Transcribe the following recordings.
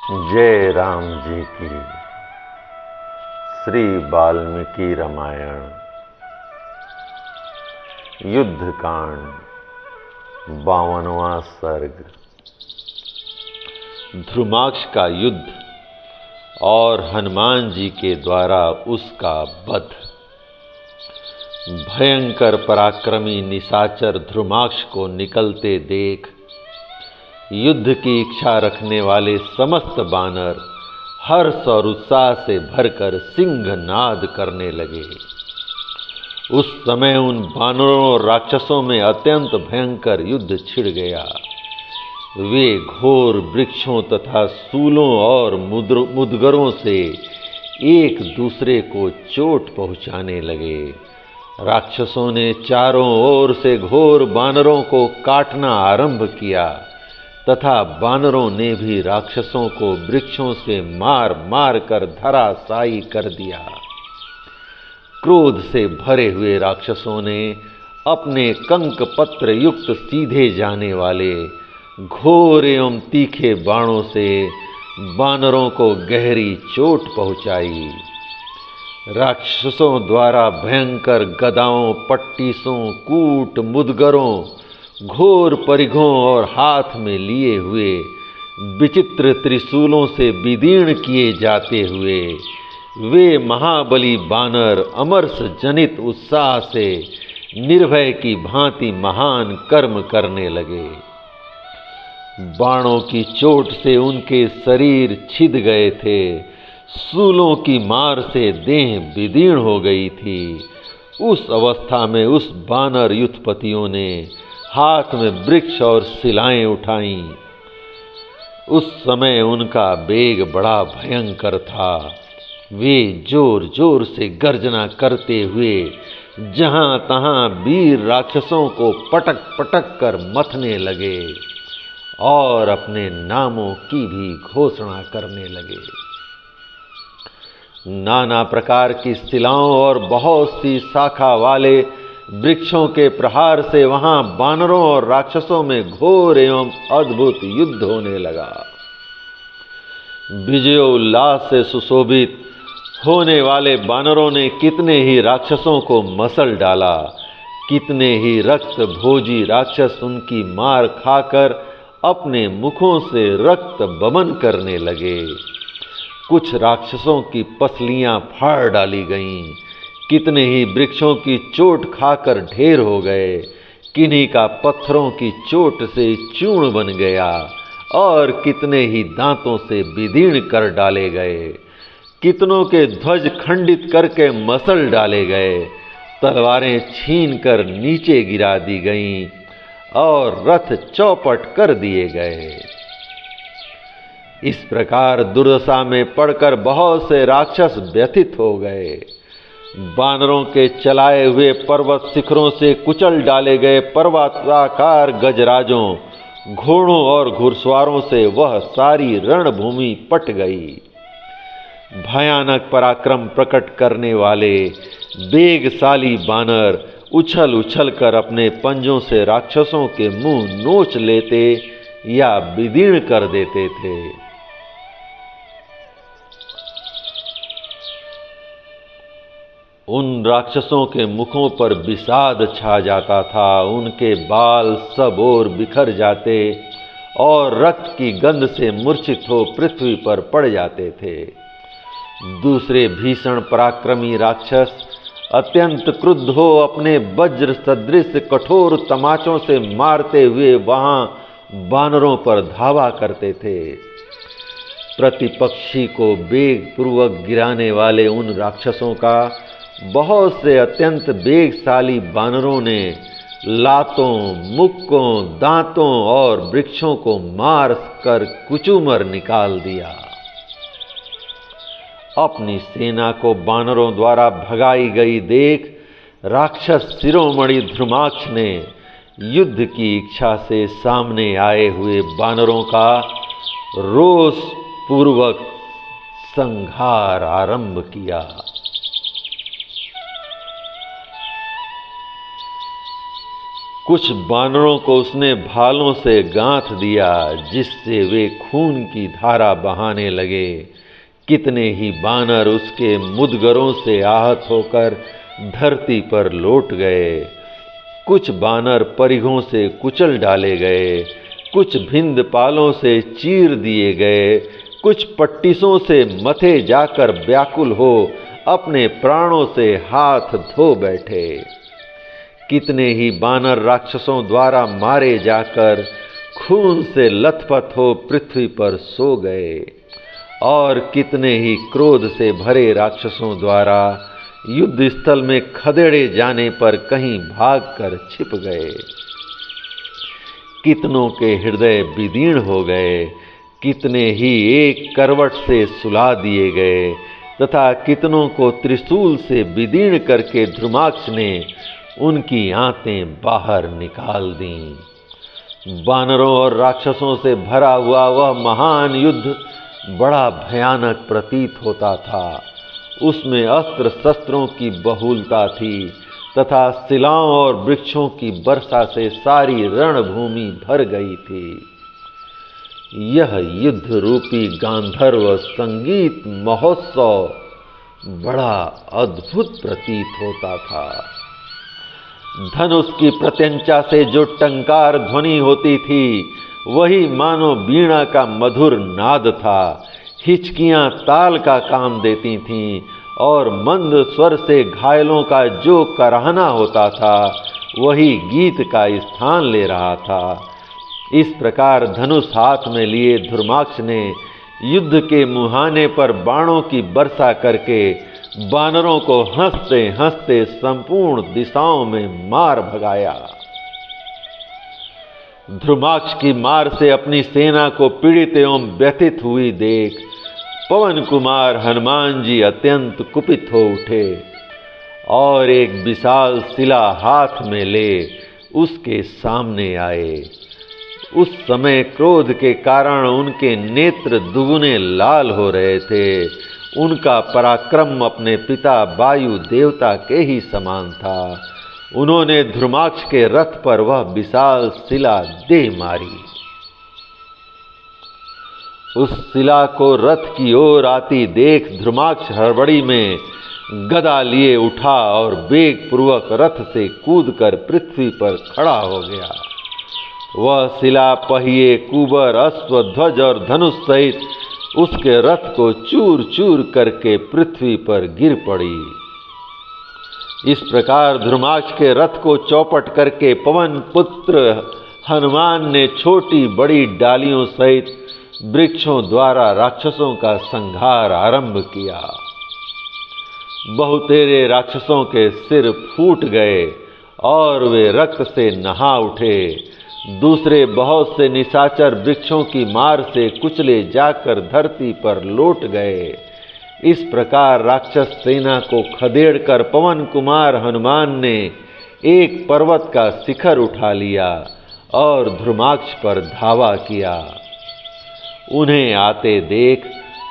जय राम जी की। श्री वाल्मीकि रामायण युद्ध कांड 52वां सर्ग। ध्रुमाक्ष का युद्ध और हनुमान जी के द्वारा उसका वध। भयंकर पराक्रमी निशाचर ध्रुमाक्ष को निकलते देख युद्ध की इच्छा रखने वाले समस्त बानर हर्ष और उत्साह से भरकर सिंहनाद करने लगे। उस समय उन बानरों और राक्षसों में अत्यंत भयंकर युद्ध छिड़ गया। वे घोर वृक्षों तथा सूलों और मुदगरों से एक दूसरे को चोट पहुंचाने लगे। राक्षसों ने चारों ओर से घोर बानरों को काटना आरंभ किया तथा बानरों ने भी राक्षसों को वृक्षों से मार मार कर धराशायी कर दिया। क्रोध से भरे हुए राक्षसों ने अपने कंक पत्र युक्त सीधे जाने वाले घोर एवं तीखे बाणों से बानरों को गहरी चोट पहुंचाई। राक्षसों द्वारा भयंकर गदाओं, पट्टीसों, कूट, मुदगरों, घोर परिघों और हाथ में लिए हुए विचित्र त्रिशूलों से विदीर्ण किए जाते हुए वे महाबली बानर अमरस जनित उत्साह से निर्भय की भांति महान कर्म करने लगे। बाणों की चोट से उनके शरीर छिद गए थे, शूलों की मार से देह विदीर्ण हो गई थी। उस अवस्था में उस बानर युद्धपतियों ने हाथ में वृक्ष और शिलाएं उठाईं। उस समय उनका वेग बड़ा भयंकर था। वे जोर जोर से गर्जना करते हुए जहां तहां वीर राक्षसों को पटक पटक कर मथने लगे और अपने नामों की भी घोषणा करने लगे। नाना प्रकार की शिलाओं और बहुत सी शाखा वाले वृक्षों के प्रहार से वहां बानरों और राक्षसों में घोर एवं अद्भुत युद्ध होने लगा। विजयोल्लास से सुशोभित होने वाले बानरों ने कितने ही राक्षसों को मसल डाला। कितने ही रक्त भोजी राक्षस उनकी मार खाकर अपने मुखों से रक्त बमन करने लगे। कुछ राक्षसों की पसलियां फाड़ डाली गईं। कितने ही वृक्षों की चोट खाकर ढेर हो गए। किन्हीं का पत्थरों की चोट से चूर्ण बन गया और कितने ही दांतों से विदीर्ण कर डाले गए। कितनों के ध्वज खंडित करके मसल डाले गए। तलवारें छीन कर नीचे गिरा दी गईं और रथ चौपट कर दिए गए। इस प्रकार दुर्दशा में पड़कर बहुत से राक्षस व्यथित हो गए। बानरों के चलाए हुए पर्वत शिखरों से कुचल डाले गए पर्वताकार गजराजों, घोड़ों और घुड़सवारों से वह सारी रणभूमि पट गई। भयानक पराक्रम प्रकट करने वाले वेगशाली बानर उछल उछल कर अपने पंजों से राक्षसों के मुंह नोच लेते या विदीर्ण कर देते थे। उन राक्षसों के मुखों पर विषाद छा जाता था। उनके बाल सब ओर बिखर जाते और रक्त की गंध से मूर्छित हो पृथ्वी पर पड़ जाते थे। दूसरे भीषण पराक्रमी राक्षस अत्यंत क्रुद्ध हो अपने वज्र सदृश कठोर तमाचों से मारते हुए वहां बानरों पर धावा करते थे। प्रतिपक्षी को वेग पूर्वक गिराने वाले उन राक्षसों का बहुत से अत्यंत वेगशाली बानरों ने लातों, मुक्कों, दांतों और वृक्षों को मार कर कुचूमर निकाल दिया। अपनी सेना को बानरों द्वारा भगाई गई देख राक्षस शिरोमणि ध्रुमाक्ष ने युद्ध की इच्छा से सामने आए हुए बानरों का रोष पूर्वक संहार आरंभ किया। कुछ बानरों को उसने भालों से गांथ दिया, जिससे वे खून की धारा बहाने लगे। कितने ही बानर उसके मुदगरों से आहत होकर धरती पर लौट गए। कुछ बानर परिघों से कुचल डाले गए, कुछ भिंद पालों से चीर दिए गए, कुछ पट्टिसों से मथे जाकर व्याकुल हो अपने प्राणों से हाथ धो बैठे। कितने ही बानर राक्षसों द्वारा मारे जाकर खून से लथपथ हो पृथ्वी पर सो गए, और कितने ही क्रोध से भरे राक्षसों द्वारा युद्ध स्थल में खदेड़े जाने पर कहीं भागकर छिप गए। कितनों के हृदय विदीर्ण हो गए, कितने ही एक करवट से सुला दिए गए, तथा कितनों को त्रिशूल से विदीर्ण करके ध्रुमाक्ष ने उनकी आंतें बाहर निकाल दीं। बानरों और राक्षसों से भरा हुआ वह महान युद्ध बड़ा भयानक प्रतीत होता था। उसमें अस्त्र शस्त्रों की बहुलता थी तथा शिलाओं और वृक्षों की वर्षा से सारी रणभूमि भर गई थी। यह युद्ध रूपी गांधर्व संगीत महोत्सव बड़ा अद्भुत प्रतीत होता था। धनुष की प्रत्यंचा से जो टंकार ध्वनि होती थी वही मानो वीणा का मधुर नाद था। हिचकियां ताल का काम देती थीं और मंद स्वर से घायलों का जो कराहना होता था वही गीत का स्थान ले रहा था। इस प्रकार धनुष हाथ में लिए ध्रुमाक्ष ने युद्ध के मुहाने पर बाणों की वर्षा करके बानरों को हंसते हंसते संपूर्ण दिशाओं में मार भगाया। ध्रुमाक्ष की मार से अपनी सेना को पीड़ित एवं व्यथित हुई देख पवन कुमार हनुमान जी अत्यंत कुपित हो उठे और एक विशाल शिला हाथ में ले उसके सामने आए। उस समय क्रोध के कारण उनके नेत्र दुगुने लाल हो रहे थे। उनका पराक्रम अपने पिता वायु देवता के ही समान था। उन्होंने ध्रुमाक्ष के रथ पर वह विशाल शिला दे मारी। उस शिला को रथ की ओर आती देख ध्रुमाक्ष हड़बड़ी में गदा लिए उठा और वेग पूर्वक रथ से कूदकर पृथ्वी पर खड़ा हो गया। वह शिला पहिए, कुबर, अश्व, ध्वज और धनुष सहित उसके रथ को चूर चूर करके पृथ्वी पर गिर पड़ी। इस प्रकार ध्रुमाक्ष के रथ को चौपट करके पवन पुत्र हनुमान ने छोटी बड़ी डालियों सहित वृक्षों द्वारा राक्षसों का संहार आरंभ किया। बहुतेरे राक्षसों के सिर फूट गए और वे रक्त से नहा उठे। दूसरे बहुत से निशाचर वृक्षों की मार से कुचले जाकर धरती पर लौट गए। इस प्रकार राक्षस सेना को खदेड़कर पवन कुमार हनुमान ने एक पर्वत का शिखर उठा लिया और ध्रुमाक्ष पर धावा किया। उन्हें आते देख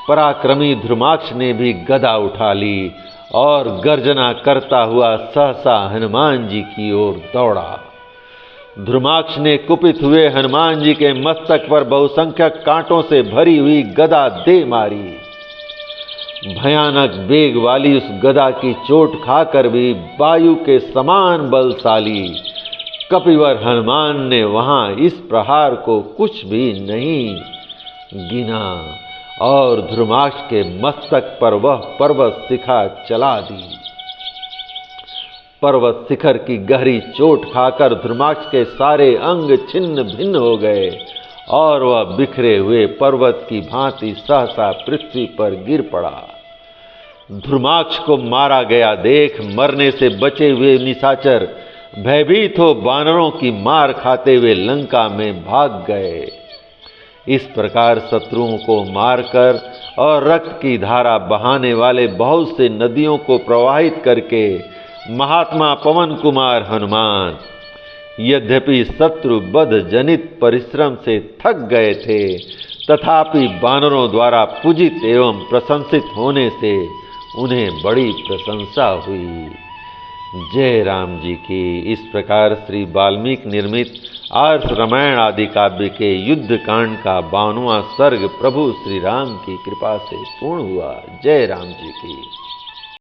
पराक्रमी ध्रुमाक्ष ने भी गदा उठा ली और गर्जना करता हुआ सहसा हनुमान जी की ओर दौड़ा। ध्रुमाक्ष ने कुपित हुए हनुमान जी के मस्तक पर बहुसंख्यक कांटों से भरी हुई गदा दे मारी। भयानक वेग वाली उस गदा की चोट खाकर भी वायु के समान बलशाली कपिवर हनुमान ने वहां इस प्रहार को कुछ भी नहीं गिना और ध्रुमाक्ष के मस्तक पर वह पर्वत शिखा चला दी। पर्वत शिखर की गहरी चोट खाकर ध्रुमाक्ष के सारे अंग छिन्न भिन्न हो गए और वह बिखरे हुए पर्वत की भांति सहसा पृथ्वी पर गिर पड़ा। ध्रुमाक्ष को मारा गया देख मरने से बचे हुए निशाचर भयभीत हो बानरों की मार खाते हुए लंका में भाग गए। इस प्रकार शत्रुओं को मारकर और रक्त की धारा बहाने वाले बहुत से नदियों को प्रवाहित करके महात्मा पवन कुमार हनुमान यद्यपि शत्रु वध जनित परिश्रम से थक गए थे, तथापि बानरों द्वारा पूजित एवं प्रशंसित होने से उन्हें बड़ी प्रशंसा हुई। जय राम जी की। इस प्रकार श्री वाल्मीकि निर्मित आर्ष रामायण आदि काव्य के युद्ध कांड का 52वां सर्ग प्रभु श्री राम की कृपा से पूर्ण हुआ। जय राम जी की।